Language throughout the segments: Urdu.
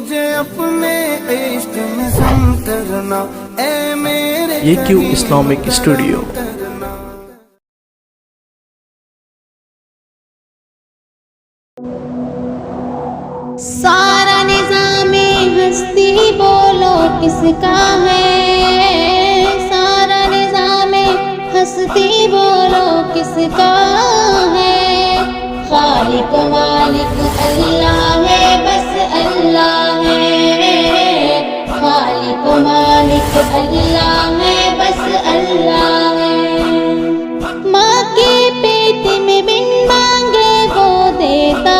مجھے اپنے عشق میں سم کرنا اے میرے AQ Islamic Studio. سارا نظام ہستی بولو کس کا ہے، سارا نظام ہستی بولو کس کا ہے، خالق و مالک اللہ ہے، بس اللہ ہے، خالق و مالک اللہ ہے، بس اللہ ہے، ماں کے پیٹ میں بن مانگے وہ دیتا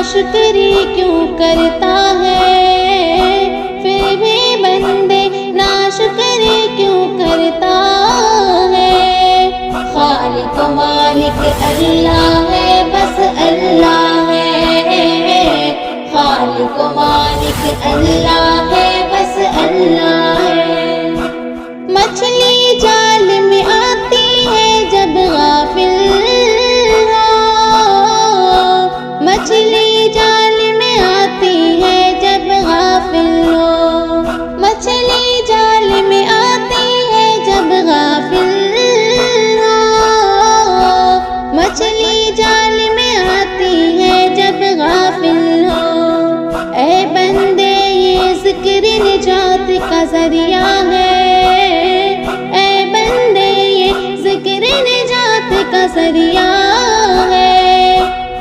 شکری کیوں کرتا ہے، پھر بھی بندے ناشکری کیوں کرتا ہے، خالق و مالک اللہ ہے، بس اللہ ہے، خالق و مالک اللہ ہے، بس اللہ ہے، مچھلی جال میں آتی ہے جب غافل مچھلی جال میں آتی ہے جب غافل ہو، مچھلی جال میں آتی ہے جب غافل ہو، مچھلی جال میں آتی ہے جب غافل ہو، اے بندے یہ ذکر نجات کا ذریعہ ہے، اے بندے یہ ذکر نجات کا ذریعہ ہے،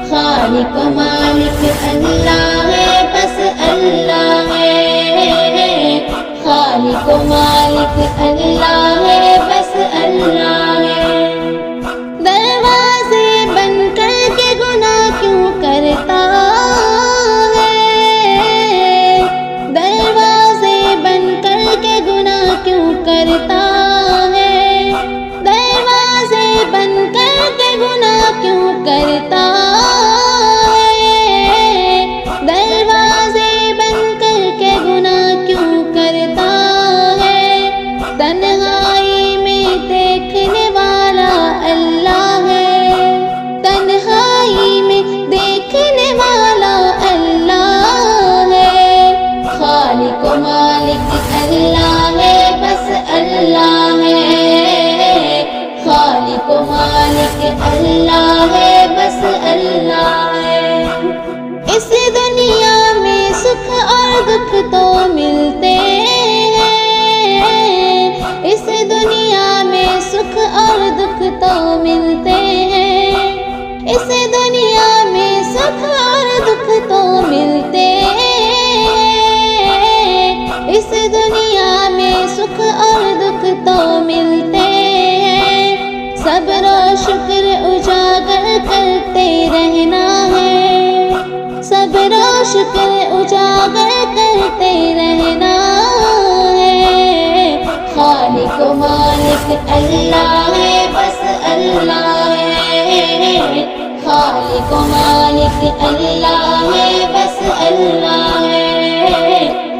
خالق و مالک اللہ ہے، بس اللہ ہے، خالق و مالک اللہ ہے، بس اللہ ہے، دروازے بند کر کے گناہ کیوں کرتا ہے، دروازے بند کر کے گناہ کیوں کرتا ہے، دروازے بند کر کے گناہ کیوں کرتا تنہائی میں دیکھنے والا اللہ ہے، تنہائی میں دیکھنے والا اللہ ہے، خالق و مالک اللہ ہے، بس اللہ ہے، خالق و مالک اللہ ہے، بس اللہ ہے، اس دنیا میں سکھ اور دکھ تو ملتے اس دنیا میں سکھ اور دکھ تو ملتے ہیں، اس دنیا میں سکھ اور دکھ تو ملتے ہیں، اس دنیا میں سکھ اور دکھ تو ملتے ہیں، صبر و شکر اجاگر کرتے رہنا ہے، صبر و شکر اجاگر کرتے رہنا ہے، خالق و مالک اللہ ہے، بس اللہ ہے، خالق و مالک اللہ ہے، بس اللہ ہے،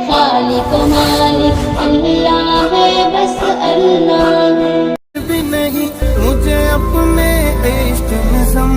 خالق و مالک اللہ ہے، بس اللہ ہے، بھی نہیں مجھے اپنے عشق میں سم